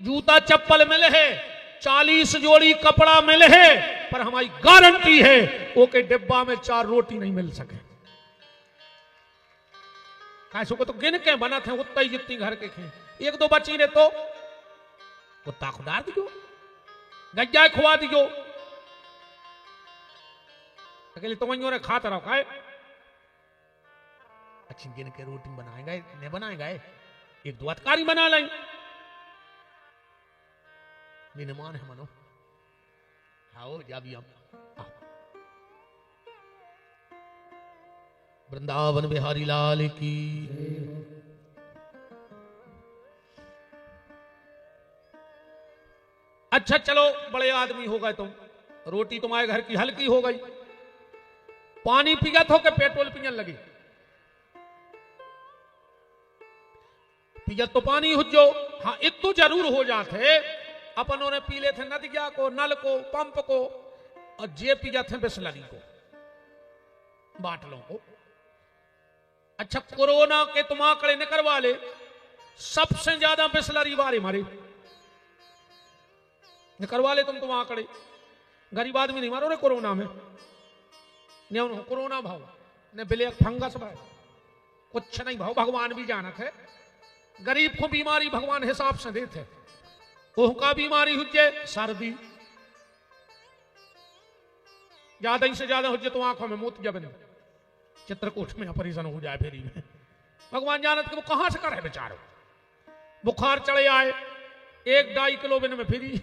जूता चप्पल मिले है, 40 जोड़ी कपड़ा मिले है, पर हमारी गारंटी है ओके डिब्बा में 4 रोटी नहीं मिल सके। कैसे को तो गिन के बना थे उतना ही जितनी घर के खे, 1-2 बची रहे तो कुत्ता खुदा दियो, गज्जा खुआ दियो, अकेले तो वही ने खाता रहो खाए। अच्छी गिन के रोटी बनाएगा नहीं बनाएगा, 1-2 अतकारी बना लें, विनमान है मनो। आओ जा भी हम वृंदावन बिहारी लाल की। अच्छा चलो बड़े आदमी हो गए तुम, रोटी तुम्हारे घर की हल्की हो गई, पानी पिया तो के पेट्रोल पियन लगी, पिया तो पानी हो जो। हाँ इतो जरूर हो जाते, अपनों ने पी ले थे नदिया को, नल को, पंप को, और जे पी जाते बिस्लरी को, बाटलों को। अच्छा कोरोना के तुम आंकड़े निकलवा ले, सबसे ज्यादा बिस्लरी वाले मारे, निकलवा ले तुम आंकड़े। गरीब आदमी नहीं मारो रे कोरोना में, नहीं कोरोना भाव ने ब्लैक फंगस भाई कुछ नहीं भाव, भगवान भी जानत है। गरीब को बीमारी भगवान हिसाब से देते, ओहका बीमारी हो जाए सर्दी, ज्यादा ही से ज्यादा हो जाए तो आंखों में मोत जब चित्रकूट में ऑपरेशन हो जाए फेरी में, भगवान जानत कि वो कहां से करे बेचारो। बुखार चढ़े आए 1-2 किलो बिन में फिरी,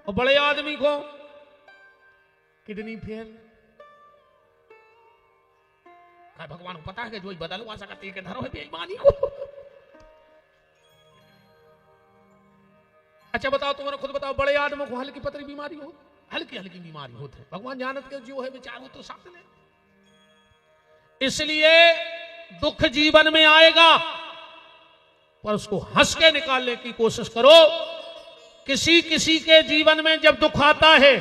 और बड़े आदमी को किडनी फेल, भगवान को पता है कि जो बदलवा सकती है धरो है बेईमानी को। अच्छा बताओ तुम्हारा खुद बताओ, बड़े आदमों को हल्की पतली बीमारी हो, हल्की हल्की बीमारी होती है, भगवान जानत के जो है बेचारो तो साथ ले। इसलिए दुख जीवन में आएगा पर उसको हंस के निकालने की कोशिश करो। किसी किसी के जीवन में जब दुख आता है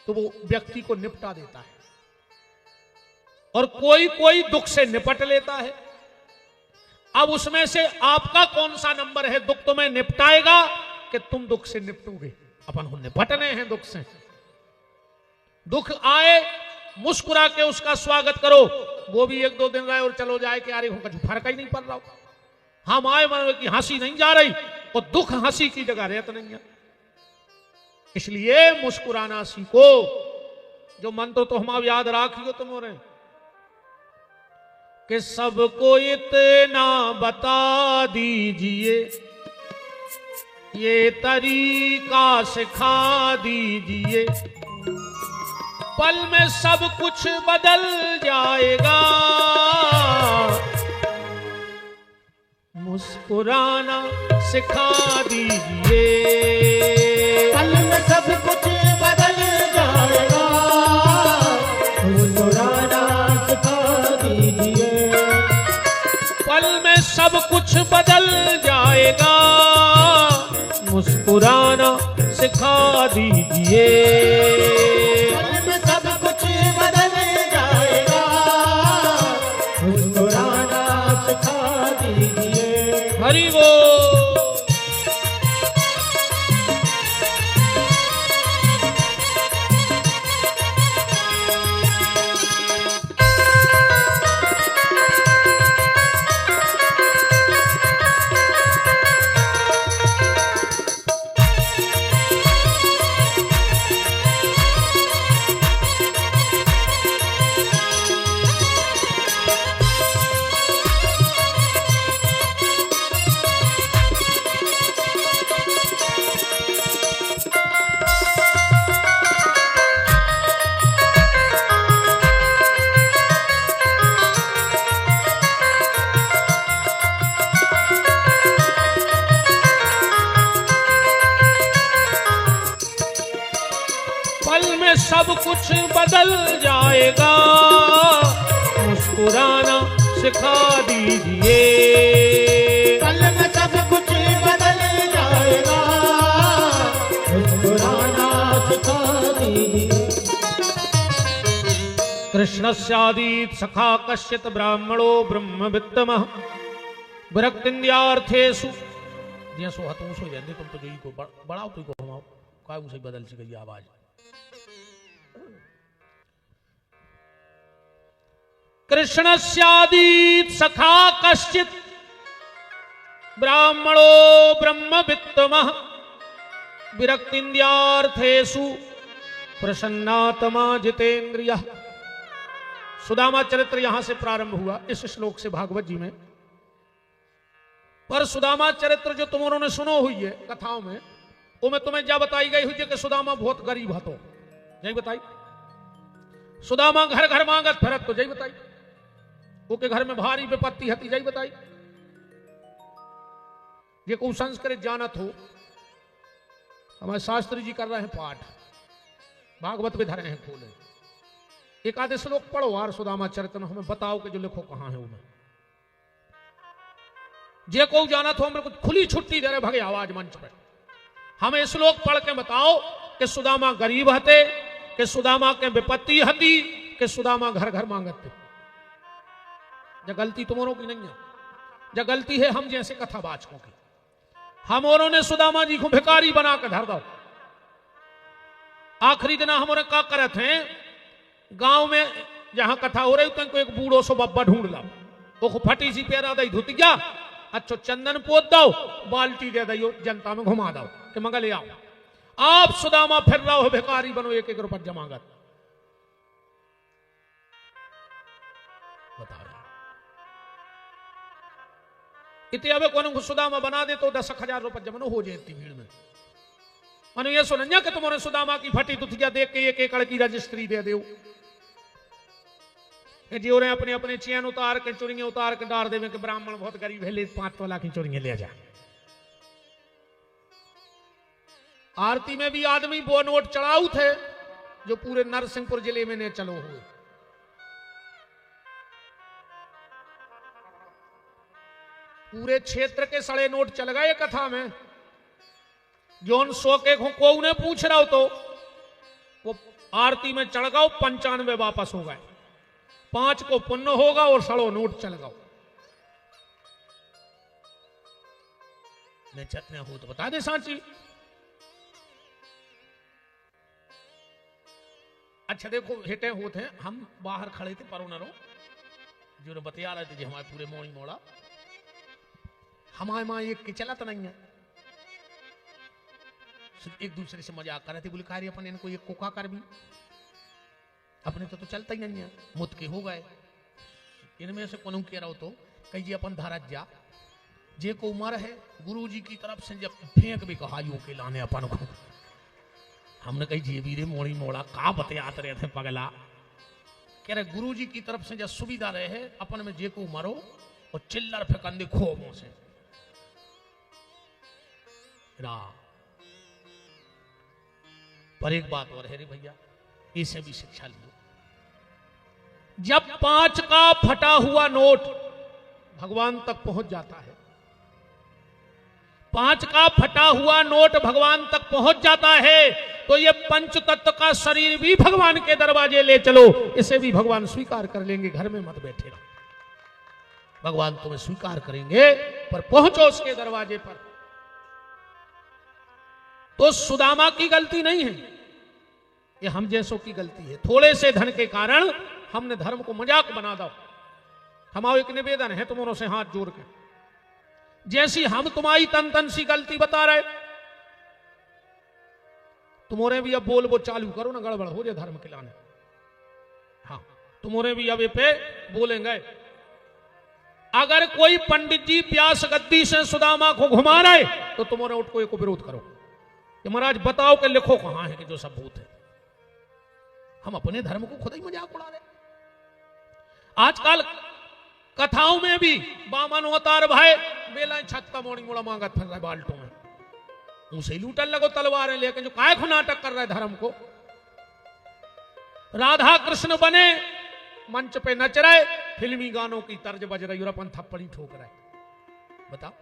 तो वो व्यक्ति को निपटा देता है, और कोई कोई दुख से निपट लेता है। अब उसमें से आपका कौन सा नंबर है, दुख तुम्हें निपटाएगा कि तुम दुख से निपटोगे। अपन को निपटने हैं दुख से। दुख आए मुस्कुरा के उसका स्वागत करो, वो भी 1-2 दिन रहे और चलो जाए कि अरे कुछ फर्क ही नहीं पड़ रहा। हम आए मन की हंसी नहीं जा रही, और दुख हंसी की जगह रहता नहीं है। इसलिए मुस्कुराना सीखो। जो मंत्र तो हम याद राखियो तुम्हारे, कि सबको इतना बता दीजिए, ये तरीका सिखा दीजिए, पल में सब कुछ बदल जाएगा। मुस्कुराना सिखा दीजिए, पल में सब कुछ बदल जाएगा। मुस्कुराना सिखा दीजिए, पल में सब कुछ बदल जाएगा। मुस्कुराना सिखा दीजिए, पल में सब कुछ बदल जाएगा। मुस्कुराना सिखा दीजिए। हरि वो सब कुछ बदल जाएगा। मुस्कुराना सिखा दीजिए, पल में सब कुछ बदल जाएगा। मुस्कुराना सिखा दीजिए। कृष्णस्यादीत सखा कश्चित् ब्राह्मणो ब्रह्मवित्तमः विरक्तिन्द्यार्थेषु जिया सो हतों सो रहंदे तुम तो जोई को बढ़ाओ तो को हमाओ काय उसे बदल सी गई आवाज। कृष्णस्यादीत सखा कश्चित ब्राह्मणो ब्रह्मवित्तमः विरक्तिन्द्यार्थेषु प्रसन्नात्मा जितेन्द्रियः। सुदामा चरित्र यहां से प्रारंभ हुआ इस श्लोक से भागवत जी में। पर सुदामा चरित्र जो तुम उन्होंने सुनो हुई है कथाओं में, वो में तुम्हें क्या बताई गई हुई है कि सुदामा बहुत गरीब हतो, यही बताई। सुदामा घर घर मांगत फिरत, तो यही बताई। वो के घर में भारी विपत्ति हती, यही बताई। ये को संस्कृत जानत हो, हमारे शास्त्री जी कर रहे हैं पाठ, भागवत में धरे हैं खोले। एक आधे श्लोक पढ़ो यार सुदामा चरित्र में, हमें बताओ कि जो लिखो कहां है उनमें। जे को जानत हो, मेरे को खुली छुट्टी दे रहे भगे आवाज मंच पे, हमें श्लोक पढ़ के बताओ कि सुदामा गरीब हते, कि सुदामा के विपत्ति हती, कि सुदामा घर घर मांगत थे। जब गलती तुमों की नहीं है, जब गलती है हम जैसे कथावाचकों की। हम औरों ने सुदामा जी को भिखारी बना के धर दो। आखिरी दिन हमारे का करत हैं, गांव में जहां कथा हो रही तो एक बूढ़ो सो बब्बा ढूंढ लाओ, वो फटी सी पैरा दई धुत गया, अच्छो चंदन पोत दो, बाल्टी दे दो, जनता में घुमा दो कि मंगा ले आओ। आप सुदामा फिर रहा हो भिखारी बनो, एक एक रुपया जमागत। बताओ इतने अब कौन सुदामा बना दे तो 10,000 रुपये जमनो हो जाए इतनी भीड़ में। मनु ये सुनन्या कि तुम्हारे सुदामा की फटी दुथिया देख के 1 एकड़ की रजिस्ट्री दे दो। जो रे अपने अपने चैन उतार के चोरियां उतार के डार देवे कि ब्राह्मण बहुत गरीब है, ले 5 तोला की चोरियां ले जा। आरती में भी आदमी वो नोट चढ़ाऊ थे जो पूरे नरसिंहपुर जिले में ने चलो हुए। पूरे क्षेत्र के सड़े नोट चल गए कथा में। जोन 100 के को उन्हें पूछ रहा हो तो वो आरती में चढ़ गओ, 95 वापस हो गए, 5 को पुण्य होगा और सड़ो नोट चल गओ। मैं चटने हो तो बता दे सांची। अच्छा देखो हेटे होते हैं, हम बाहर खड़े थे परोनरो जो बतिया रहे थे जी हमारे पूरे मोड़ी मोड़ा, हमारे माँ एक की चला तो नहीं है, एक दूसरे से मजाक कर रहे थे। बोले कार्य अपन इनको एक कोका कर भी, अपने तो चलता ही नहीं है, मुत के हो गए। इनमें से कौन कह रहा हो तो कही जी अपन धारत जा, जे को उम्र है गुरु जी की तरफ से जब फेंक भी कहा यू के लाने अपन को। हमने कही जी वीरे मोड़ी मोड़ा का बतियात रहे थे पगला, कह रहे गुरु जी की तरफ से जब सुविधा रहे अपन में जे को मरो और चिल्लर फेंकंदे खोबों से। पर एक बात और है रे भैया, इसे भी शिक्षा लियो। जब 5 का फटा हुआ नोट भगवान तक पहुंच जाता है, 5 का फटा हुआ नोट भगवान तक पहुंच जाता है, तो ये पंच तत्व का शरीर भी भगवान के दरवाजे ले चलो, इसे भी भगवान स्वीकार कर लेंगे। घर में मत बैठे रहो, भगवान तुम्हें स्वीकार करेंगे, पर पहुंचो उसके दरवाजे पर। तो सुदामा की गलती नहीं है, ये हम जैसों की गलती है। थोड़े से धन के कारण हमने धर्म को मजाक बना दो। हमारा एक निवेदन है तुमों से हाथ जोड़ के, जैसी हम तुम्हारी तन सी गलती बता रहे, तुम्हारे भी अब बोल वो चालू करो ना, गड़बड़ हो जाए धर्म के लाने। हाँ तुम्हारे भी अब ये पे बोलेंगे। अगर कोई पंडित जी प्यास गद्दी से सुदामा को घुमा रहे तो तुम्हारे उठ को एक विरोध करो कि महाराज बताओ कि लिखो कहां है कि जो सब भूत है। हम अपने धर्म को खुद ही मजाक उड़ा रहे। आजकल कथाओं में भी बामन अवतार भाई बेला छत का मोड़ी मोड़ा मांगत फिर रहा है बाल्टों में, उसे लूटन लगो तलवारें लेके, जो काय को नाटक कर रहा है धर्म को। राधा कृष्ण बने मंच पे नच रहे, फिल्मी गानों की तर्ज बज रही और अपन थप्पड़ी ठोक रहे। बताओ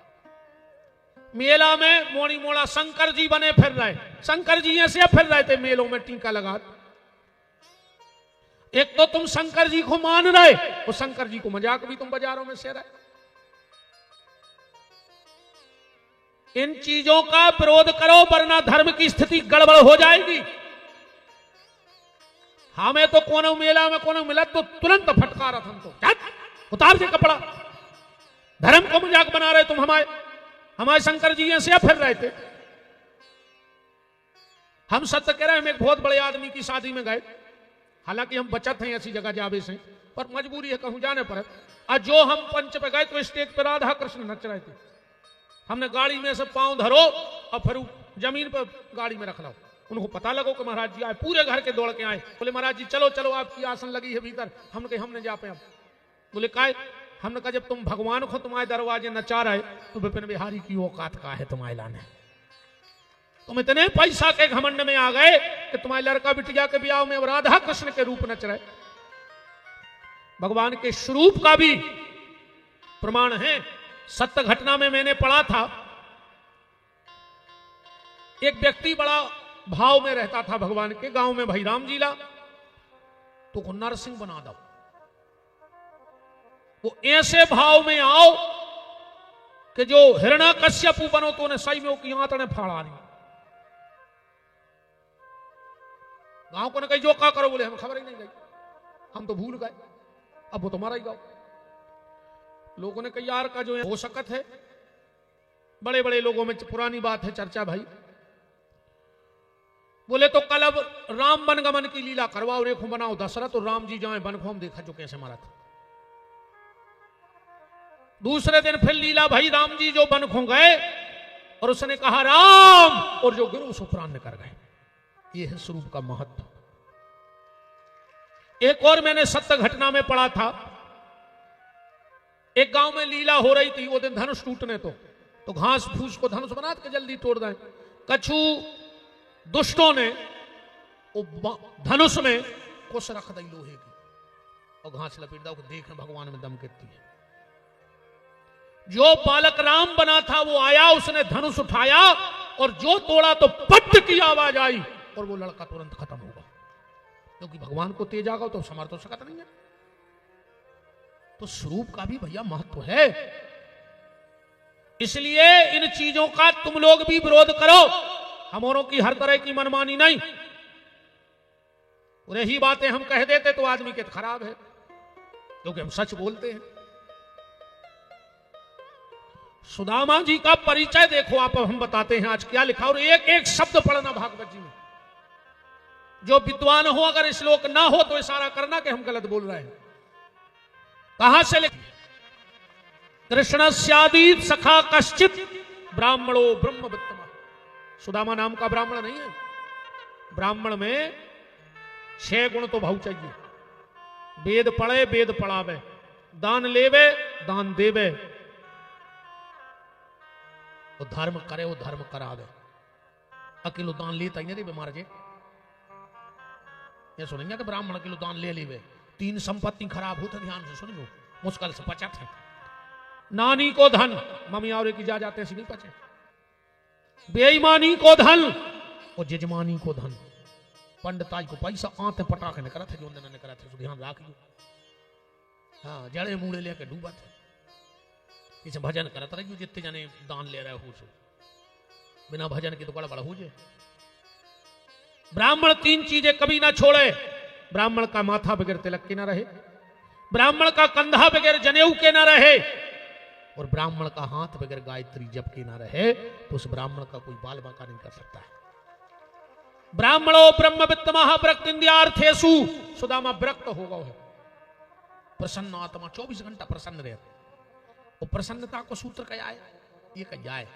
मेला में मोड़ी मोड़ा शंकर जी बने फिर रहे, शंकर जी ऐसे फिर रहे थे मेलों में टीका लगा। एक तो तुम शंकर जी को मान रहे और शंकर जी को मजाक भी तुम बाजारों में से रहे। इन चीजों का विरोध करो वरना धर्म की स्थिति गड़बड़ हो जाएगी। हमें तो कोनो मेला में कोनो मिला तो तुरंत फटकारा था, तो उतार दे कपड़ा, धर्म को मजाक बना रहे तुम। हमारे शंकर जी ऐसे फिर रहे थे। हम सत्य कह रहे हैं, हम एक बहुत बड़े आदमी की शादी में गए, हालांकि हम बचत हैं ऐसी जगह जावे से, पर मजबूरी है कहूं जाने पर। और जो हम पंच पे गए तो स्टेज पर राधा कृष्ण नच रहे थे। हमने गाड़ी में से पांव धरो और फिर जमीन पर गाड़ी में रख लो। उनको पता लगो कि महाराज जी आए, पूरे घर के दौड़ के आए, बोले महाराज जी चलो चलो आपकी आसन लगी है भीतर। हमने कहा हमने जा पे अब। बोले काय? हमने कहा जब तुम भगवान को तुम्हारे दरवाजे नचा रहे तो विपिन बिहारी की औकात का है तुम्हारे लाने। तुम इतने पैसा के घमंड में आ गए कि तुम्हारे लड़का बिटिया के ब्याह में राधा कृष्ण के रूप नच रहे। भगवान के स्वरूप का भी प्रमाण है। सत्य घटना में मैंने पढ़ा था, एक व्यक्ति बड़ा भाव में रहता था भगवान के। गांव में भाई राम जीला तो नरसिंह बना दो, वो ऐसे भाव में आओ कि जो हिरण्यकश्यप बनो तो उन्हें सही में की आंतड़े फाड़ा नहीं। गांव को ने कही जो का करो, बोले हम खबर ही नहीं गई, हम तो भूल गए, अब वो तुम्हारा ही गाओ। लोगों ने कहा यार का जो हो सकत है, बड़े बड़े लोगों में पुरानी बात है चर्चा भाई। बोले तो कल अब राम वनगमन की लीला करवाओ, रेखों बनाओ दशरथ और राम जी जाए वन को, हम देखा जो कैसे मारा था। दूसरे दिन फिर लीला भाई राम जी जो वन खो गए और उसने कहा राम, और जो गिरो उस प्राण कर गए। यह है स्वरूप का महत्व। एक और मैंने सत्य घटना में पढ़ा था, एक गांव में लीला हो रही थी। वो दिन धनुष टूटने तो घास फूस को धनुष बना के जल्दी तोड़ दें। कछु दुष्टों ने वो धनुष में कुछ रख दी लोहे की और घास लपेट दो, देख भगवान में दम कितनी है। जो बालक राम बना था वो आया, उसने धनुष उठाया और जो तोड़ा तो पट की आवाज आई और वो लड़का तुरंत खत्म होगा, क्योंकि भगवान को तेज आगा तो समर्थ हो सकता नहीं है। तो स्वरूप का भी भैया महत्व है। इसलिए इन चीजों का तुम लोग भी विरोध करो, हमारों की हर तरह की मनमानी नहीं। और यही बातें हम कह देते तो आदमी के खराब है, क्योंकि हम सच बोलते हैं। सुदामा जी का परिचय देखो आप, हम बताते हैं आज क्या लिखा। और एक एक शब्द पढ़ना भागवत जी में। जो विद्वान हो अगर श्लोक ना हो तो इशारा करना कि हम गलत बोल रहे हैं। कहां से लिख? कृष्णस्यादीत सखा कश्चित ब्राह्मणो ब्रह्मवित्तम। सुदामा नाम का ब्राह्मण नहीं है। ब्राह्मण में 6 गुण तो भाव चाहिए। वेद पढ़े, वेद पढ़ावे, दान लेवे, दान देवे, वो धर्म करे, वो धर्म करावे। अकेलो दान लेता ही नहीं बीमार जे। ये सुनेंगे कि ब्राह्मण अकेलो दान ले लेवे, 3 संपत्ति खराब हो तो ध्यान से सुन लो, मुश्किल से 50 है। नानी को धन, मम्मी और की जा जाते ऐसी नहीं पचे। बेईमानी को धन और जजमानी को धन। पंडिताई को पैसा आते पटाखे करा थे, जो न करा थे, ध्यान राखियो। हाँ, जड़े मूड़े लेके डूबा थे। इसे भजन करता रहिए, जितने जने दान ले रहे हो सो। बिना भजन के तो बड़ा बड़ा हो जाए। ब्राह्मण 3 चीजें कभी ना छोड़े। ब्राह्मण का माथा बगैर तिलक के ना रहे, ब्राह्मण का कंधा बगैर जनेऊ के ना रहे, और ब्राह्मण का हाथ बगैर गायत्री जप के ना रहे, तो उस ब्राह्मण का कोई बाल बांका नहीं कर सकता है। ब्राह्मणो ब्रह्मवित्तमः प्रकृत्यार्थेषु। सुदामा विरक्त होगा है, प्रसन्न आत्मा 24 घंटा प्रसन्न रहे। वो प्रसन्नता को सूत्र क्या है? ये क्या है?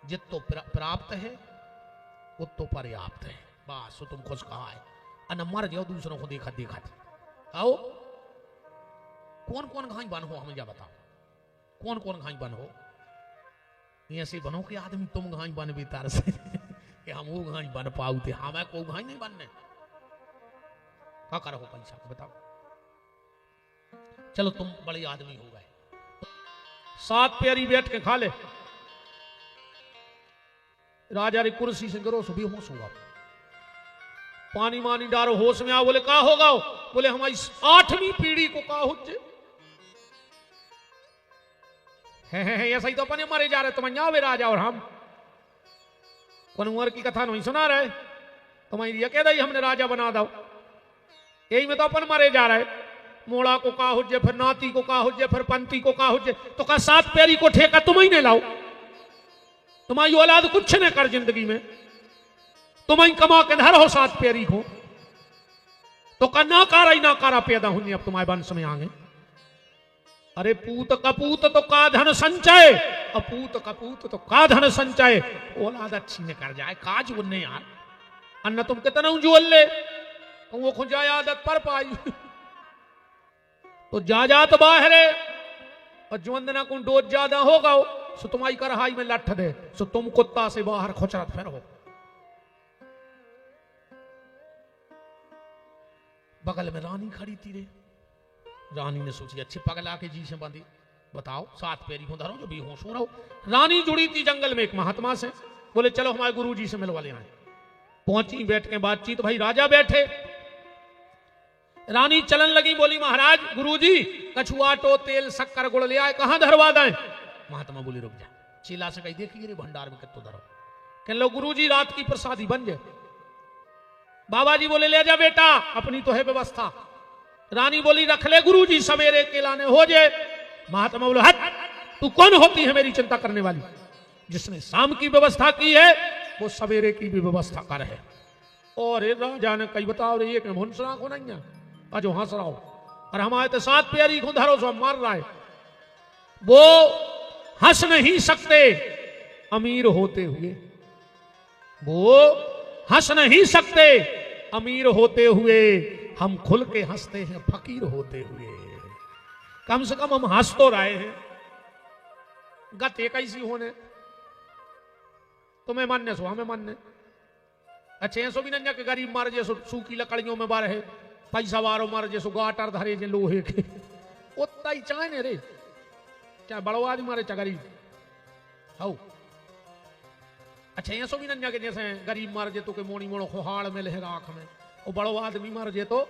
जितो प्राप्त है उतो पर्याप्त है। बस तुम खुश कहा है। अन मर जाओ दूसरों को देखा देखा आओ। कौन कौन घाई बन हो, हमें क्या बताओ? कौन कौन घाई बन हो? ऐसे बनो कि आदमी तुम घाई बन भी तार से कि हम वो घाई बन पाऊ थे, हमें को घाई नहीं बनने। क्या करो पैसा बताओ? चलो तुम बड़े आदमी हो गए, 7 प्यारी बैठ के खा ले। राजा री कुर्सी से गिरो, सुबह होश होगा। पानी मानी डारो, होश में आओ। बोले का होगा? बोले हमारी 8वीं पीढ़ी को का हो है ऐसा ही तो अपने मरे जा रहे, तुम यहाँ वे राजा और हम कुंवर की कथा नहीं सुना रहे, तुम्हारी ये कह दई हमने राजा बना दो, यही में तो अपन मरे जा रहे। मोड़ा को का हुज्जे, फिर नाती को का हुज्जे, फिर पंती को का हुज्जे, तो का 7 पैरी को ठेका तुम ही ने लाओ, तुम्हारी औलाद कुछ न कर जिंदगी में, तुम ही कमा के धर हो 7 पैरी को, तो का नाकारा पैदा होनी अब तुम्हारे वंश में आगे। अरे पूत कपूत तो का धन संचय, अपूत कपूत तो का धन संचय, औलाद अच्छी ने कर जाए काज उन्ने यार, अन्न तुम कितना उज्जवल ले, तो वो खुजाया आदत पर पाई तो जा जात बाहरे, और जो वंदना को डोज ज्यादा होगा सो तुम्हारी करहाई में लठ दे, सो तुम कुत्ता से बाहर खुचरत फिर हो। बगल में रानी खड़ी थी रे, रानी ने सोची अच्छी पगला के जी से बांधी, बताओ 7 पैरी हो धरो जो भी हो सो रहो। रानी जुड़ी थी जंगल में एक महात्मा से, बोले चलो हमारे गुरु जी से मिलवा ले आए। पहुंची, बैठ के बातचीत, भाई राजा बैठे, रानी चलन लगी, बोली महाराज गुरुजी कछुआ टो तेल शक्कर गुड़ ले आए, कहां धरवा दें। महात्मा बोली रुक जा, चीला से कही देखिए रे भंडार में कितो धरो, कह लो गुरुजी रात की प्रसादी बन जाए। बाबा जी बोले ले जा बेटा, अपनी तो है व्यवस्था। रानी बोली रख ले गुरुजी सवेरे के लाने हो जाए। महात्मा बोले हट, तू कौन होती है मेरी चिंता करने वाली, जिसने शाम की व्यवस्था की है वो सवेरे की भी व्यवस्था कर है। और राजा ने कही बताओ रे, एक मुंसरा को नहीं है अजो हंस रहा हो, और हमारे तो 7 पैरी को धरो सो मार रहा है। वो हंस नहीं सकते अमीर होते हुए, वो हंस नहीं सकते अमीर होते हुए, हम खुल के हंसते हैं फकीर होते हुए। कम से कम हम हंस तो रहे हैं, गते कैसी होने, तुम्हें मानने सो हमें मानने। अच्छे ऐसो भी नहीं कि गरीब मार जैसो सूखी लकड़ियों में बार है, पैसा वारो मार जैसो गाटर धरे जे लोहे के, उतना ही चाहे ने रे, क्या बड़ो आदमी मारे चाहे गरीब हाउ। अच्छा ऐसो भी नहीं कि जैसे गरीब मार जे तो के मोनी मोड़ो खोहाड़ में लहरा आंख में, वो बड़ो आदमी मार जे तो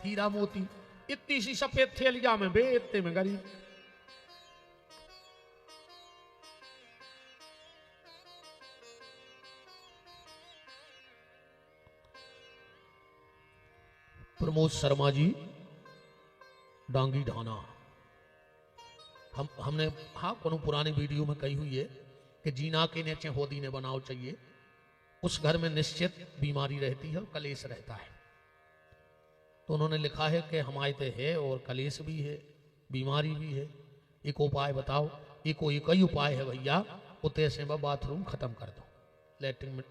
हीरा मोती, इतनी सी सफेद थैलिया में बे, इतने में गरीब। प्रमोद शर्मा जी डांगी ढाना, हमने हाँ कोनो पुरानी वीडियो में कही हुई है कि जीना के नीचे होदी ने बनाओ चाहिए, उस घर में निश्चित बीमारी रहती है और कलेश रहता है। तो उन्होंने लिखा है कि हमायते है और कलेश भी है, बीमारी भी है, एक उपाय बताओ। एक ही उपाय है भैया, उते से बाथरूम खत्म कर दो, लैट्रिन में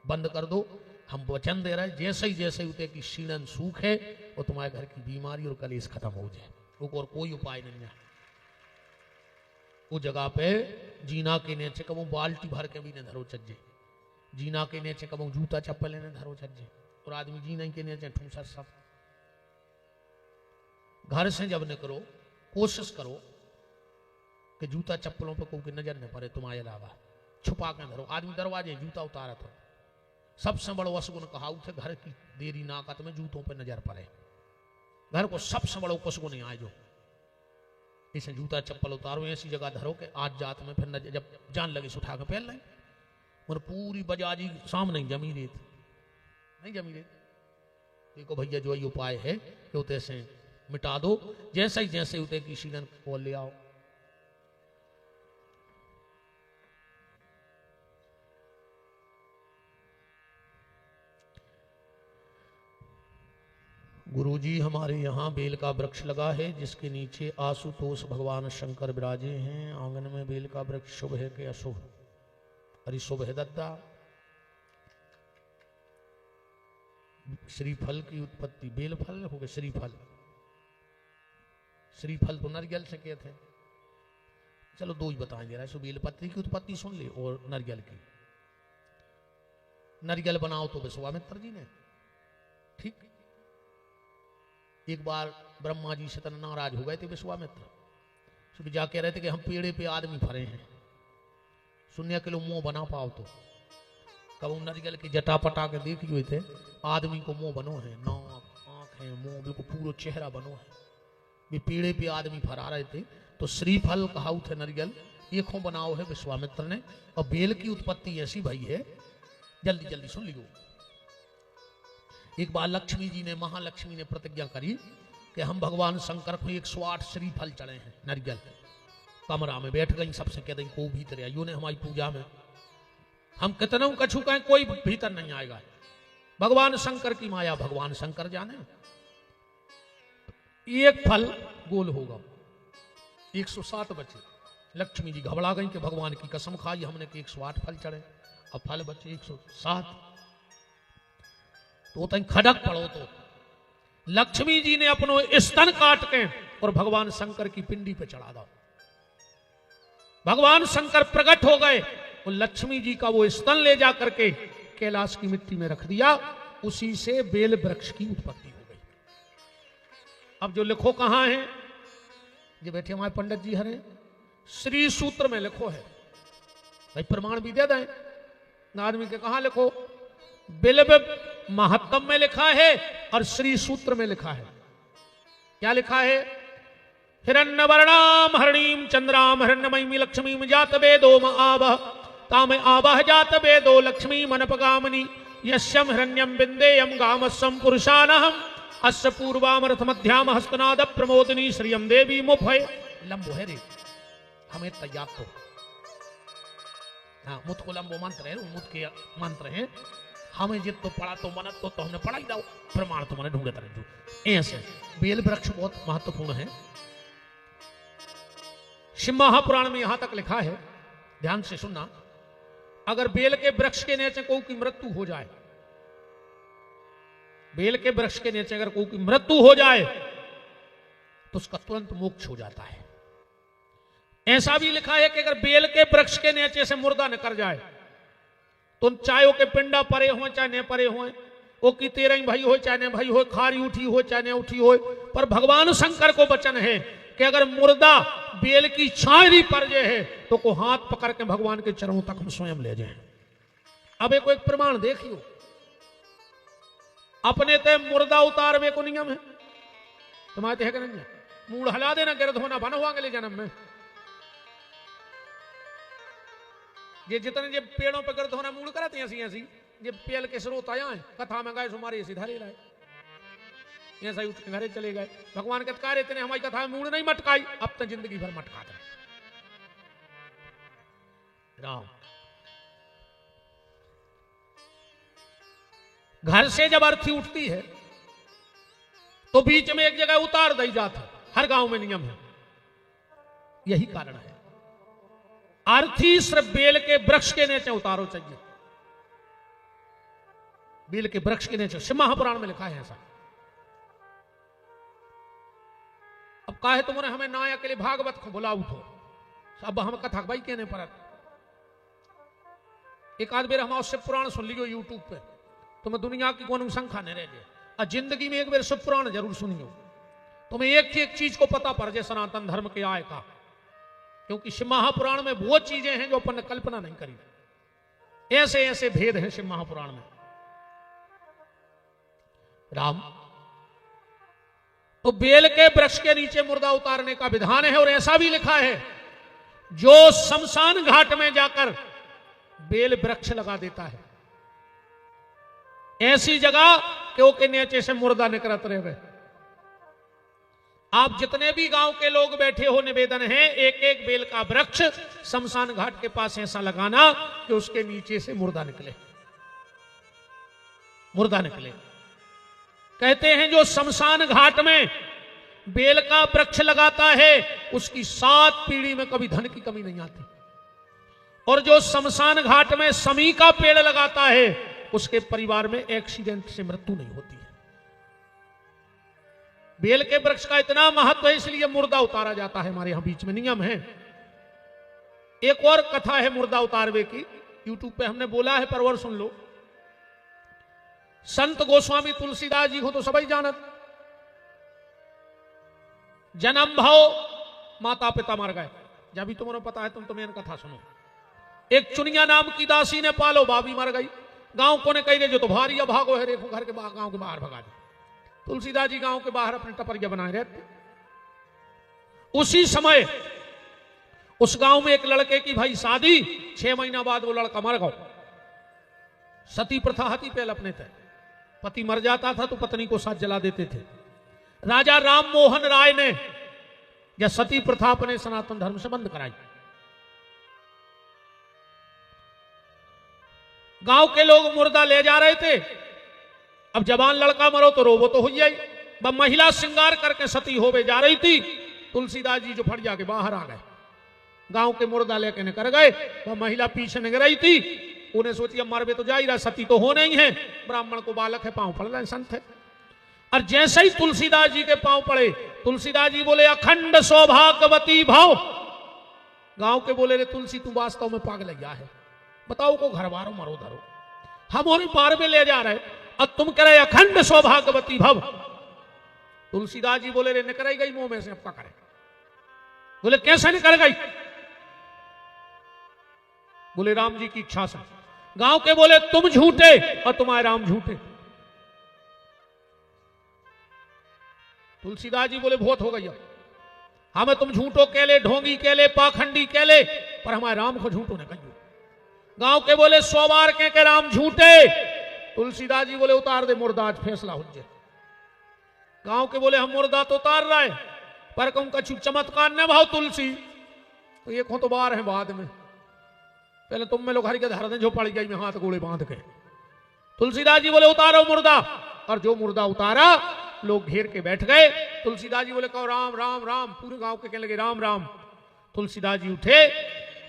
बंद कर दो। हम वचन दे रहे हैं जैसे ही उते की शीलन सूख है और तुम्हारे घर की बीमारी और कलेश खत्म हो जाए, और कोई उपाय नहीं है। वो जगह पे जीना के नीचे कबू बाल्टी भर के भी न धरो चज्जे, जीना के नीचे कबू जूता चप्पल ने धरो चज्जे, और आदमी जीना के नीचे ठूसा सब। घर से जब निकलो कोशिश करो कि जूता चप्पलों पे कोई नजर न पड़े तुम्हारे अलावा, छुपा के धरो। आदमी दरवाजे जूता उतारा तो सबसे बड़ो असगुन कहा उसे घर की देरी नाकत में जूतों पे नजर पड़े, घर को सबसे बड़ो कसगुन आए जो इसे जूता चप्पल उतारो, ऐसी जगह धरो कि आज जात में फिर जब जान लगे उठा के पहन लें। और पूरी बजाजी सामने जमी रेत नहीं जमी रेत। देखो भैया जो ये उपाय है कि उते से मिटा दो, जैसे उते की शीलन को ले आओ। गुरुजी हमारे यहाँ बेल का वृक्ष लगा है जिसके नीचे आशुतोष भगवान शंकर विराजे हैं। आंगन में बेल का वृक्ष शुभ है कि अशुभ? अरे शुभ है दत्ता। श्रीफल की उत्पत्ति, बेल फल हो गए श्रीफल, श्रीफल तो नारियल से कहते हैं। चलो दो ही बताएं जरा, सो बेलपत्री की उत्पत्ति सुन ले और नारियल की। नारियल बनाओ तो विश्वामित्र जी ने, ठीक। एक बार ब्रह्मा जी से तन नाराज हो गए थे विश्वामित्र, तो जा कह रहे थे कि हम पेड़े पे आदमी फरे हैं, 0 किलो मुंह बना पाओ तो। कब नारियल की जटा पटा के देख हुए थे, आदमी को मुंह बनो है, नाक आंख है, मुंह बिल्कुल पूरा चेहरा बनो है। वे पेड़े पे आदमी फरा रहे थे तो श्रीफल कहाऊ थे नरियल एक बनाओ है विश्वामित्र ने। और बेल की उत्पत्ति ऐसी भई है, जल्दी जल्दी सुन लियो। एक बार लक्ष्मी जी ने, महालक्ष्मी ने प्रतिज्ञा करी कि हम भगवान शंकर को 108 श्रीफल चढ़े हैं नरियल। कमरा में बैठ गई, सबसे कह दी को भीतर आइयो ने हमारी पूजा में, हम कितनों कछु कहें कोई भीतर नहीं आएगा। भगवान शंकर की माया भगवान शंकर जाने। एक फल गोल होगा, 107 बचे। लक्ष्मी जी घबरा गई कि भगवान की कसम खाई हमने कि 108 फल चढ़े, अब फल बचे 107। तो तई खड़क पड़ो तो लक्ष्मी जी ने अपनो स्तन काट के और भगवान शंकर की पिंडी पे चढ़ा दो। भगवान शंकर प्रकट हो गए और लक्ष्मी जी का वो स्तन ले जा करके कैलाश की मिट्टी में रख दिया। उसी से बेल वृक्ष की उत्पत्ति हो गई। अब जो लिखो कहां है, जो बैठे हमारे पंडित जी हरे, श्री सूत्र में लिखो है भाई, प्रमाण भी दे दें आदमी के। कहां लिखो, बिल्व महात्म में लिखा है और श्री सूत्र में लिखा है। क्या लिखा है, हिरण्यवर्णाम हरणीम चंद्राम हिरण्यमयी लक्ष्मीम जात वेदो आवह ताम आवह जात वेदो लक्ष्मी मनपगामनी यस्यम हिरण्यम बिंदेयम गामस्सम पुरुषानहम अस्य पूर्वामरथ मध्याम हस्तनाद प्रमोदनी श्रियम देवी मुभय लंबो है रे हमें तैयार तो। हाँ, मुत को लंबो मंत्र है, मुत के मंत्र हैं। हमें जित तो पढ़ा तो मन तो हमने पढ़ा ही दाओ, प्रमाण तो मैंने ढूंढे तरह। ऐसे बेल वृक्ष बहुत महत्वपूर्ण है। शिव महापुराण में यहां तक लिखा है, ध्यान से सुनना, अगर बेल के वृक्ष के नीचे कोई की मृत्यु हो जाए, बेल के वृक्ष के नीचे अगर कोई की मृत्यु हो जाए तो उसका तुरंत मोक्ष हो जाता है। ऐसा भी लिखा है कि अगर बेल के वृक्ष के नीचे से मुर्दा निकल जाए तो चाहे वो के पिंडा परे हो चाहे न परे हो, वो की तेरह भाई हो चाहे न भाई हो, खारी उठी हो चाहे न उठी हो, पर भगवान शंकर को वचन है कि अगर मुर्दा बेल की छायरी पर जे है तो को हाथ पकड़ के भगवान के चरणों तक हम स्वयं ले जाएं। अब एक प्रमाण देखियो, अपने ते मुर्दा उतारवे को नियम है, तुम्हारे है कि नहीं? मूड हला देना, गिरद होना बन हुआ अगले जन्म में। ये जितने जे पेड़ों पे गिरद होना मूड कराते हैं ऐसी ऐसी, ये पेल के स्रोत आया है, कथा में गए सुमारे ऐसी धरे लाए, ऐसा ही उठ के घरे चले गए। भगवान के कार्य इतने हमारी कथा में मूड नहीं मटकाई, अब तो जिंदगी भर मटका दे राम। घर से जब अर्थी उठती है तो बीच में एक जगह उतार दी जाती, हर गांव में नियम है। यही कारण है अर्थी सिर्फ बेल के वृक्ष के नीचे उतारो चाहिए, बेल के वृक्ष के नीचे। शिव महापुराण में लिखा है ऐसा। अब काहे तुमने हमें नाया के लिए भागवत को बुला उठो, अब हम कथा भाई कहने पर एक आध बेर हम शिव पुराण सुन लियो यूट्यूब पे, तुम्हें दुनिया की कोई संख्या नहीं रह जाए। और जिंदगी में एक बार शिव पुराण जरूर सुनियो, तुम्हें एक एक चीज को पता पड़ जाए सनातन धर्म के आय का। क्योंकि शिव महापुराण में वो चीजें हैं जो अपन ने कल्पना नहीं करी। ऐसे ऐसे भेद हैं शिव महापुराण में राम। तो बेल के वृक्ष के नीचे मुर्दा उतारने का विधान है। और ऐसा भी लिखा है, जो शमशान घाट में जाकर बेल वृक्ष लगा देता है, ऐसी जगह कि वो के नीचे से मुर्दा निकलत रहे। आप जितने भी गांव के लोग बैठे हो, निवेदन है एक एक बेल का वृक्ष शमशान घाट के पास ऐसा लगाना कि उसके नीचे से मुर्दा निकले, मुर्दा निकले। कहते हैं जो शमशान घाट में बेल का वृक्ष लगाता है उसकी 7 पीढ़ी में कभी धन की कमी नहीं आती। और जो शमशान घाट में समी का पेड़ लगाता है उसके परिवार में एक्सीडेंट से मृत्यु नहीं होती है। बेल के वृक्ष का इतना महत्व है, इसलिए मुर्दा उतारा जाता है। हमारे यहां बीच में नियम है। एक और कथा है मुर्दा उतारवे की, यूट्यूब पे हमने बोला है, परवर सुन लो। संत गोस्वामी तुलसीदास जी को तो सभी जानत। जन्म भाव माता पिता मर गए, जब भी तुम्हें पता है तुम तो मेरी कथा सुनो। एक चुनिया नाम की दासी ने पालो, भाभी मर गई। गांव को ने कही दे जो तो भारी भागो है, देखो घर के बाहर, गांव के बाहर भगा दे। तुलसीदास जी गांव के बाहर अपने टपरिया बनाए रहते। उसी समय उस गांव में एक लड़के की भाई शादी, 6 महीना बाद वो लड़का मर गया। सती प्रथा हती पहले अपने थे, पति मर जाता था तो पत्नी को साथ जला देते थे। राजा राम मोहन राय ने यह सती प्रथा अपने सनातन धर्म से बंद कराई। गांव के लोग मुर्दा ले जा रहे थे। अब जवान लड़का मरो तो रोबो तो हो जाई। वह महिला श्रृंगार करके सती होवे जा रही थी। तुलसीदास जी जो फट जाके बाहर आ गए, गांव के मुर्दा लेके निकल गए। वह महिला पीछे निकल रही थी। उन्हें सोची अब मरबे तो जा ही रहा, सती तो हो नहीं है। ब्राह्मण को बालक है, पांव पड़ रहे, संत है। और जैसे ही तुलसीदास जी के पांव पड़े, तुलसीदास जी बोले अखंड सौभाग्यवती भाव। गांव के बोले रे तुलसी तू वास्तव में पागल गया है, बताओ को घर बारो मरो धरो, हम उन्हें पार में ले जा रहे और तुम कह रहे अखंड सौभाग्यवती भव। तुलसीदास जी बोले रे निकल गई मुंह में से, अब क्या करे? बोले कैसे निकल गई? बोले राम जी की इच्छा से। गांव के बोले तुम झूठे और तुम्हारे राम झूठे। तुलसीदास जी बोले बहुत हो गई, हमें तुम झूठो कह ले, ढोंगी कह ले, पाखंडी कह ले, पर हमारे राम को झूठो न कहियो। गांव के बोले 100 बार कह के राम झूठे। तुलसीदास जी बोले उतार दे मुर्दा, आज फैसला हो जाए। गांव के बोले हम मुर्दा तो उतार रहे, पर कहूं कछु चमत्कार न भाव तुलसी, तो ये तो बार है बाद में, पहले तुम में लोग हर के धर दे जो पड़ गई में हाथ गोले बांध के। तुलसीदास जी बोले उतारो मुर्दा, और जो मुर्दा उतारा लोग घेर के बैठ गए। तुलसीदास जी बोले कहो राम राम राम, पूरे गांव के कहने लगे राम राम। तुलसीदास जी उठे,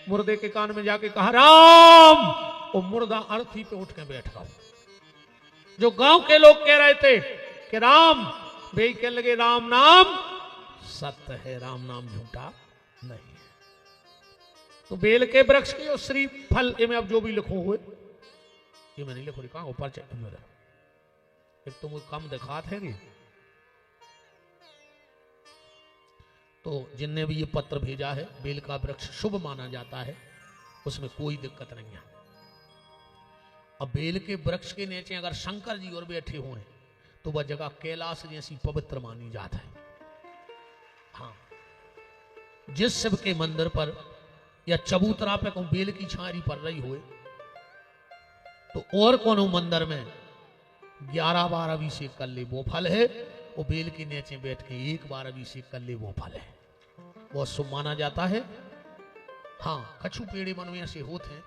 मुर्दे के कान में जाके कहा राम, वो मुर्दा अर्थी पे उठ के बैठ गया। जो गांव के लोग कह रहे थे कि राम, वे कहने लगे राम नाम सत्य है, राम नाम झूठा नहीं है। तो बेल के वृक्ष की और श्री फल में अब जो भी लिखो हुए, ये मैं नहीं लिखो, कहा ऊपर चढ़, एक तो मुझे कम दिखाते हैं। तो जिनने भी ये पत्र भेजा है, बेल का वृक्ष शुभ माना जाता है, उसमें कोई दिक्कत नहीं है। अब बेल के वृक्ष के नीचे अगर शंकर जी और बैठे हुए हैं तो वह जगह कैलाश जैसी पवित्र मानी जाता है। हाँ, जिस शिव के मंदिर पर या चबूतरा पे कोई बेल की छारी पड़ रही हो, तो और कोनो मंदिर में 11 बार अभिषेक कर ले वो फल है, वो बेल के नीचे बैठ के 1 बार अभिषेक कर ले वो फल है, बहुत शुभ माना जाता है। हाँ, कछु पेड़े मन में ऐसे होते हैं,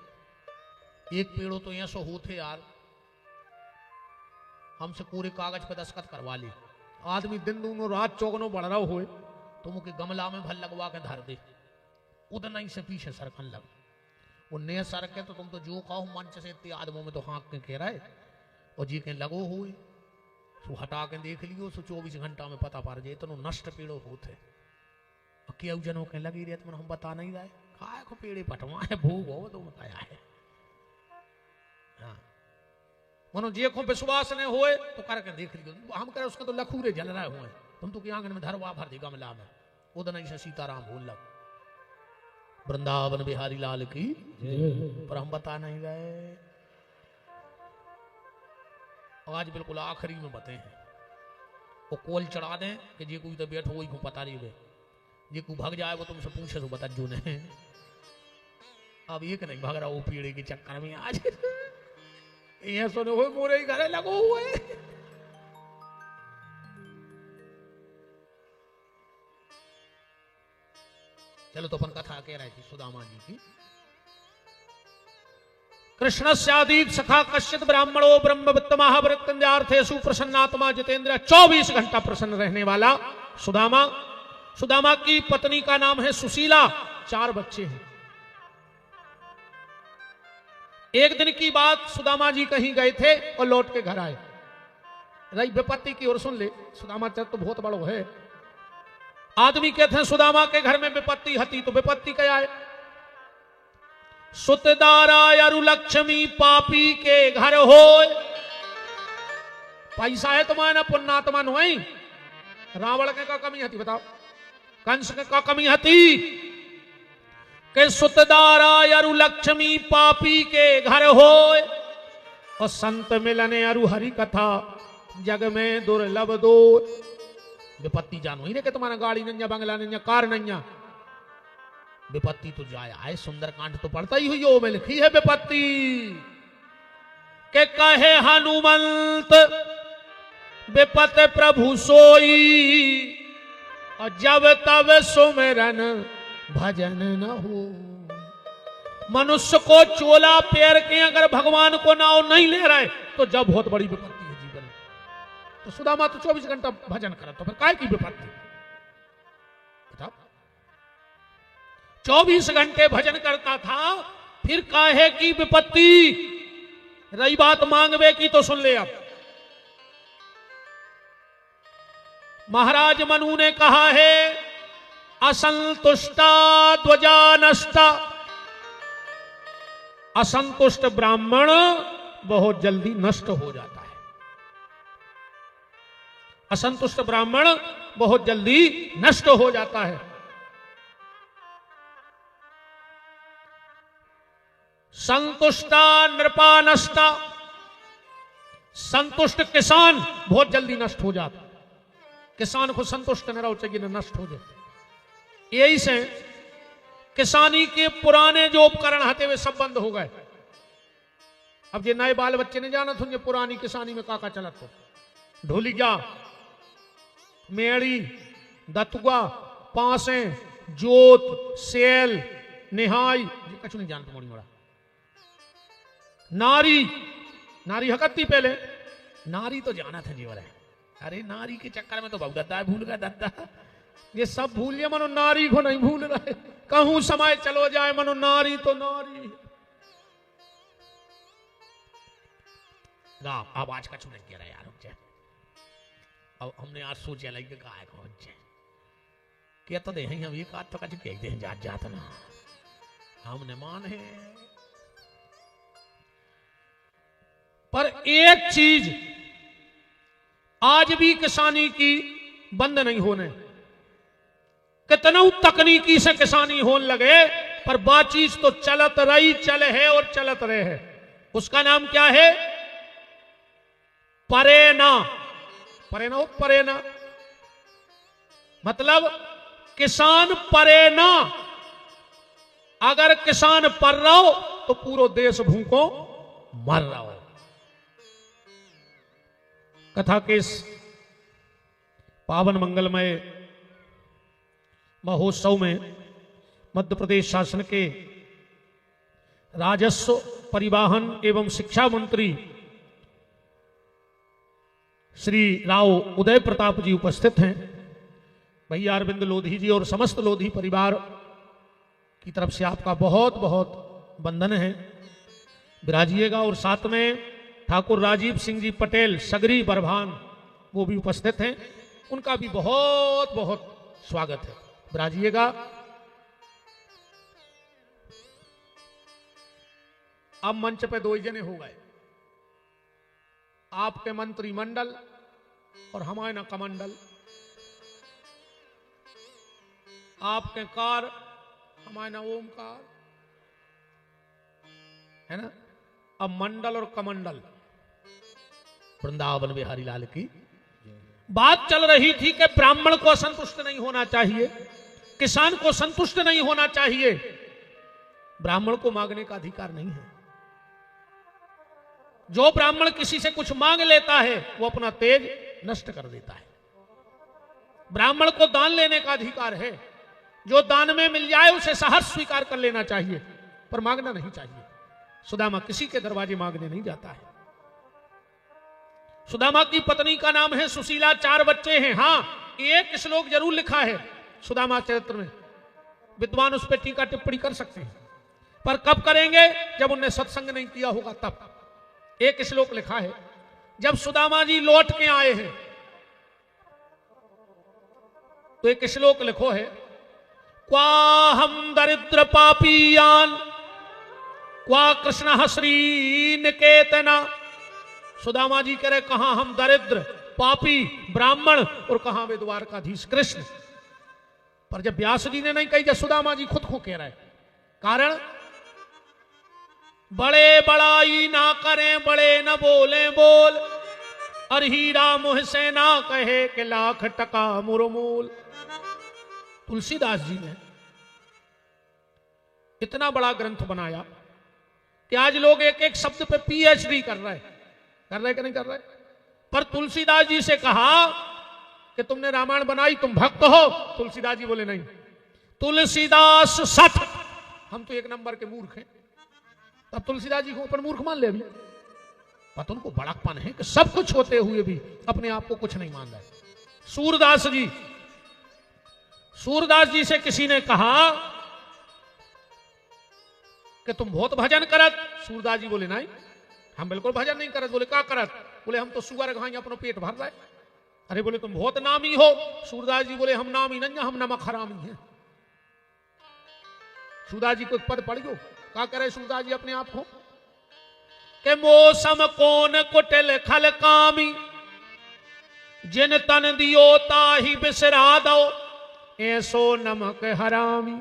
एक पेड़ों तो ऐसा होते यार, हमसे पूरे कागज पे दस्तखत करवा ले, आदमी दिन दूनो रात चौगनो बढ़ रहा हो तो मुझे गमला में भल लगवा के धर दे, उतना ही से पीछे सरकन लग। वो नए सरके तो तुम तो जो कहो मंच से इतने आदमों में तो हाँक के कह रहे, और जी के लगो हुए सो हटा के देख लियो, सो 24 घंटा में पता पड़ जाए इतनो नष्ट पेड़ो होते। केहू जनों के लगी रहे तो हम बता नहीं रहे, खाए को पेड़े पटवा है भूग हो तो बताया है। हाँ, मनो जे को विश्वास ने होए तो करके देख लियो, हम करे उसके तो लखूरे जल रहे हुए, तुम तो की आंगन में धरवा भर दी गमला में, उधर से सीताराम बोल लग। वृंदावन बिहारी लाल की, पर हम बता नहीं रहे। आज बिल्कुल आखिरी में बते हैं, वो कोल चढ़ा दें कि जे कोई तो बैठो वही को पता नहीं है, जे को भाग जाए वो तुमसे पूछे तो बता जो ने। अब एक नहीं भाग रहा वो पीड़े के चक्कर में, आज ये सोने हुए मोरे ही घरे लगो हुए। चलो तो अपन कथा कह रहे थे सुदामा जी की। कृष्णस्यादीत सखा कश्चित ब्राह्मणो ब्रह्मवित्त महावृत्तंजार्थेषु प्रसन्नात्मा जितेंद्र, 24 घंटा प्रसन्न रहने वाला सुदामा। सुदामा की पत्नी का नाम है सुशीला, 4 बच्चे हैं। एक दिन की बात, सुदामा जी कहीं गए थे और लौट के घर आए। रही विपत्ति की ओर सुन ले, सुदामा तो बहुत बड़ो है। आदमी कहते हैं सुदामा के घर में विपत्ति हती, तो विपत्ति क्या है? सुतदारा अरु लक्ष्मी पापी के घर हो। पैसा है तुम्हारा पुण्यात्मा नहीं, रावण के का कमी हती बताओ, कंस के का कमी हती के सुतदारा अरु लक्ष्मी पापी के घर हो, और संत मिलने अरु हरि कथा जग में दुर्लभ दो। विपत्ति जानो ही रे कि तुम्हारा गाड़ी नंजा, बंगला नंजा, कार नंजा, विपत्ति तो जाए आए, सुंदरकांड तो पढ़ता ही हुई हो में लिखी है विपत्ति के कहे हनुमंत विपत प्रभु सोई, और जब तब सुमिरन भजन न हो। मनुष्य को चोला पैर के अगर भगवान को नाव नहीं ले रहे तो जब बहुत बड़ी विपत्ति है जीवन में। तो सुदामा तो 24 घंटा भजन करा, तो फिर काय की विपत्ति बताओ। 24 घंटे भजन करता था, फिर काहे की विपत्ति। रही बात मांगवे की तो सुन ले अब। महाराज मनु ने कहा है असंतुष्टा ध्वजा नष्टा। असंतुष्ट ब्राह्मण बहुत जल्दी नष्ट हो जाता है। असंतुष्ट ब्राह्मण बहुत जल्दी नष्ट हो जाता है। संतुष्टा नृपा नष्टा। संतुष्ट किसान बहुत जल्दी नष्ट हो जाता। किसान को संतुष्ट न रहो चाहिए न नष्ट हो जाए। यही से किसानी के पुराने जो उपकरण हते हुए सब बंद हो गए। अब जे नए बाल बच्चे ने जाना था पुरानी किसानी में काका चलत हो, ढोलिया, मेड़ी, दतुआ, पासे, जोत, सेल, निहाई, ये कछु नहीं जानते मोड़ी मोड़ा। नारी, नारी हकती पहले, नारी तो जाना था जीवन है। अरे नारी के चक्कर में तो बहुत दद्दा भूल गया दद्दा। ये सब भूल गया, मनो नारी को नहीं भूल रहे। कहूं समय चलो जाए मनो नारी तो नारी। अब आज का चुनाव किया यार रुक जाए। अब हमने आज सोचा लगे गाय को क्या तो दे हम एक आध तो कच कह दे जात जात ना हमने मान है। पर एक चीज आज भी किसानी की बंद नहीं होने। कितना तकनीकी से किसानी होने लगे पर बातचीत तो चलत रही, चले है और चलत रहे है। उसका नाम क्या है? परेना। परेना हो, परेना मतलब किसान परेना। अगर किसान पर रहो तो पूरा देश भूखों मर रहा हो। कथा के इस पावन मंगलमय महोत्सव में मध्य प्रदेश शासन के राजस्व, परिवहन एवं शिक्षा मंत्री श्री राव उदय प्रताप जी उपस्थित हैं। भैया अरविंद लोधी जी और समस्त लोधी परिवार की तरफ से आपका बहुत बहुत वंदन है। विराजिएगा। और साथ में ठाकुर राजीव सिंह जी पटेल सगरी बरभान वो भी उपस्थित हैं, उनका भी बहुत बहुत स्वागत है। विराजिएगा। अब मंच पे दो ही जने हो गए, आपके मंत्रिमंडल और हमारे ना कमंडल। आपके कार हमारे ना ओमकार है ना। अब मंडल और कमंडल। वृंदावन बिहारी लाल की बात चल रही थी कि ब्राह्मण को संतुष्ट नहीं होना चाहिए, किसान को संतुष्ट नहीं होना चाहिए। ब्राह्मण को मांगने का अधिकार नहीं है। जो ब्राह्मण किसी से कुछ मांग लेता है वो अपना तेज नष्ट कर देता है। ब्राह्मण को दान लेने का अधिकार है। जो दान में मिल जाए उसे सहर्ष स्वीकार कर लेना चाहिए, पर मांगना नहीं चाहिए। सुदामा किसी के दरवाजे मांगने नहीं जाता है। सुदामा की पत्नी का नाम है सुशीला, 4 बच्चे हैं। हां, एक श्लोक जरूर लिखा है सुदामा चरित्र में। विद्वान उस पर टीका टिप्पणी कर सकते हैं, पर कब करेंगे? जब उन्हें सत्संग नहीं किया होगा तब। एक श्लोक लिखा है, जब सुदामा जी लौट के आए हैं तो एक श्लोक लिखो है, क्वा हम दरिद्र पापीयान क्वा कृष्ण श्री निकेतना। सुदामा जी कह रहे कहां हम दरिद्र पापी ब्राह्मण और कहां वे द्वारकाधीश कृष्ण। पर जब व्यास जी ने नहीं कही, जब सुदामा जी खुद को कह रहे। कारण बड़े बड़ाई ना करें, बड़े न बोले बोल, और हीरा मुह से ना कहे कि लाख टका मुरमूल। तुलसीदास जी ने इतना बड़ा ग्रंथ बनाया कि आज लोग एक एक शब्द पे पीएचडी कर रहे कि नहीं कर रहे। पर तुलसीदास जी से कहा कि तुमने रामायण बनाई, तुम भक्त हो। तुलसीदास जी बोले नहीं, तुलसीदास सत, हम तो एक नंबर के मूर्ख हैं। तब तुलसीदास जी को ऊपर मूर्ख मान ले। अभी पता उनको बड़कपन है कि सब कुछ होते हुए भी अपने आप को कुछ नहीं मान रहे। सूरदास जी से किसी ने कहा कि तुम बहुत भजन करत। सूरदास जी बोले नहीं, हम बिल्कुल भजन नहीं करत। बोले क्या करत? बोले हम तो सुअर घाई अपनो पेट भर रहे। अरे बोले तुम बहुत नामी हो। सूरदास जी बोले हम नामी नहीं, हम नमक हरामी हैं। सूरदास जी को पद पड़ गयो। क्या करे सूरदास जी अपने आप को के मौसम कौन कुटिल खल कामी, जिन तन दियो ताही बिसरा दो, ऐसो नमक हरामी।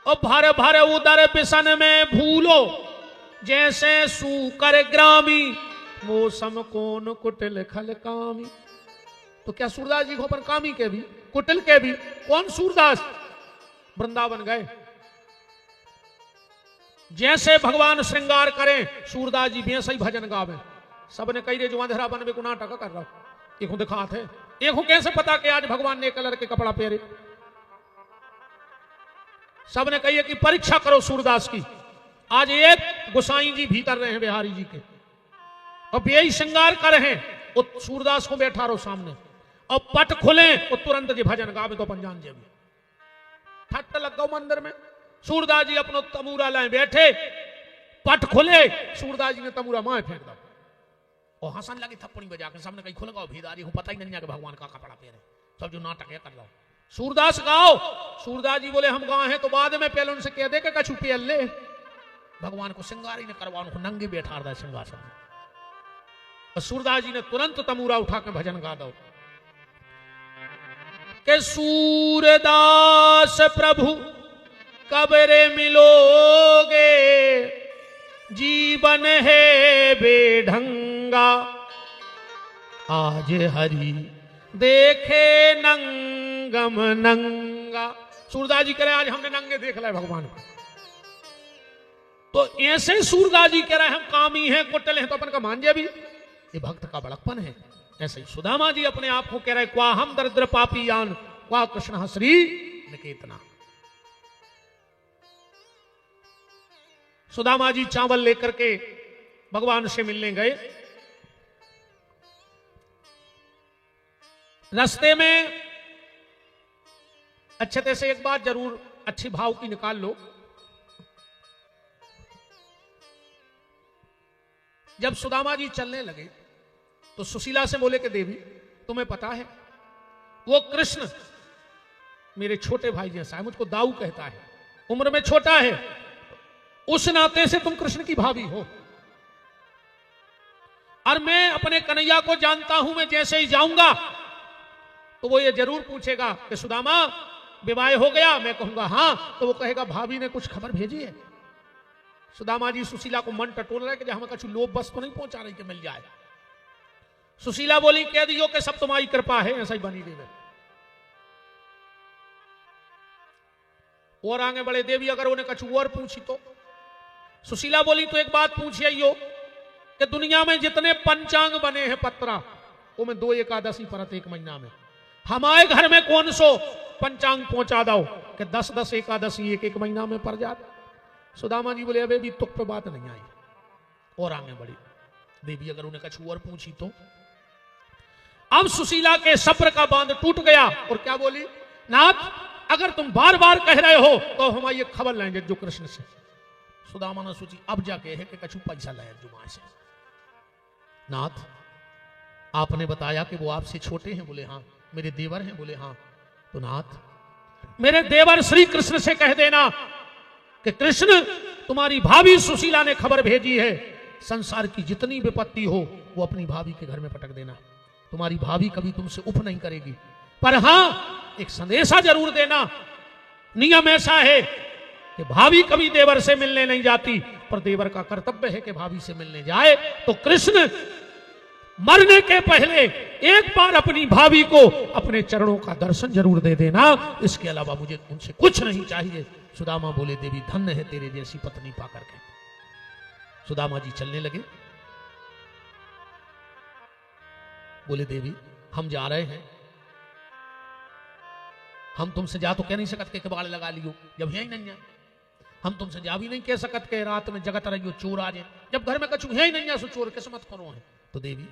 और भर भर उदर बिसन में भूलो, जैसे सूकर ग्रामी, मौसम कौन कुटिल खल कामी। तो क्या सूरदास जी को पर कामी के भी कुटिल के भी कौन? सूरदास वृंदावन गए, जैसे भगवान श्रृंगार करें सूरदास जी भी ऐसा ही भजन गावे। सबने कही रे जो अंधेरा बन में गुनाह टका कर रहा। एक दिखाते एक कैसे पता कि आज भगवान ने कलर के कपड़ा पहरे। सबने कही कि परीक्षा करो सूरदास की। आज एक गोसाई जी भीतर रहे हैं बिहारी जी के, और बेई श्रृंगार कर रहे हैं। वो सूरदास को बैठा रहो सामने, और पट खुले और तुरंत जी भजन गावे तो अपन जान जे ठट लग गो मंदिर में। सूरदास जी अपनो तमूरा लाए बैठे, पट खुले, सूरदास जी ने तमूरा माए फेंक दो और हंसन लगी थप्पड़ी बजा के। सामने कहीं खुल गो भीदारी हूं, पता ही नहीं कि भगवान का कपड़ा पहने। सब जो नाटक है कर लो। सूरदास गाओ। सूरदास जी बोले हम गाए हैं तो बाद में पहले उनसे कह दे कि कछु पेल ले। भगवान को श्रृंगार ही ने करवा, उनको नंगे बैठा रहा सिंहासन में। और सूरदास जी ने तुरंत तमूरा उठा के भजन गा दो के सूरदास प्रभु कबरे मिलोगे, जीवन है बेढंगा, आज हरि देखे नंगम नंगा। सूरदास जी कह रहे आज हमने नंगे देख लिया भगवान को। तो ऐसे सूरदास जी कह रहे हम कामी हैं, कुटिल हैं, तो अपन का मान दिया भी। ये भक्त का बड़कपन है। ऐसे ही सुदामा जी अपने आप को कह रहे क्वा हम दरिद्र पापी यान, क्वा कृष्ण श्री निकेतना। सुदामा जी चावल लेकर के भगवान से मिलने गए। रास्ते में अच्छे से एक बात जरूर अच्छी भाव की निकाल लो। जब सुदामा जी चलने लगे तो सुशीला से बोले कि देवी तुम्हें पता है वो कृष्ण मेरे छोटे भाई जैसा है, मुझको दाऊ कहता है, उम्र में छोटा है, उस नाते से तुम कृष्ण की भाभी हो। और मैं अपने कन्हैया को जानता हूं, मैं जैसे ही जाऊंगा तो वो ये जरूर पूछेगा कि सुदामा विवाह हो गया। मैं कहूंगा हां, तो वो कहेगा भाभी ने कुछ खबर भेजी है। सुदामा जी सुशीला को मन टटोल रहे कि हमें कुछ लोभ बस को नहीं पहुंचा रही कि मिल जाए। सुशीला बोली कह दियो कि सब तुम्हारी कृपा है, ऐसा ही बनी देवे। और आगे बढ़े देवी अगर उन्हें कुछ और पूछी तो सुशीला बोली तो एक बात पूछिए कि दुनिया में जितने पंचांग बने हैं पत्रा, वो में 2 एकादशी परत एक महीना में, हमारे घर में कौन सो पंचांग पहुंचा दो कि 10-10 एकादशी एक महीना में पड़ जाता। सुदामा जी बोले अबे भी तुक पे बात नहीं आई। और आगे बढ़ी देवी अगर उन्हें कुछ और पूछी तो। अब सुशीला के सब्र का बांध टूट गया और क्या बोली, नाथ अगर तुम बार बार कह रहे हो तो हम ये खबर लेंगे जो कृष्ण से। सुदामा ने सोची अब जाके है कि कछु पैसा लाए जुमा से। नाथ आपने बताया कि वो आपसे छोटे हैं, बोले हाँ। मेरे देवर हैं, बोले हाँ। तो नाथ मेरे देवर श्री कृष्ण से कह देना कि कृष्ण तुम्हारी भाभी सुशीला ने खबर भेजी है, संसार की जितनी विपत्ति हो वो अपनी भाभी के घर में पटक देना, तुम्हारी भाभी कभी तुमसे उफ नहीं करेगी। पर हां एक संदेशा जरूर देना, नियम ऐसा है कि भाभी कभी देवर से मिलने नहीं जाती, पर देवर का कर्तव्य है कि भाभी से मिलने जाए। तो कृष्ण मरने के पहले एक बार अपनी भाभी को अपने चरणों का दर्शन जरूर दे देना, इसके अलावा मुझे उनसे कुछ नहीं चाहिए। सुदामा बोले देवी धन्य है तेरे जैसी पत्नी पाकर के। सुदामा जी चलने लगे, बोले देवी हम जा रहे हैं, हम तुमसे जा तो कह नहीं सकत के कबाड़ लगा लियो जब यही नहीं है, हम तुमसे जा भी नहीं कह सकत के रात में जगत रहियो चोर आ जाए, जब घर में कछु है ही नहीं है सो चोर किस्मत करो है। तो देवी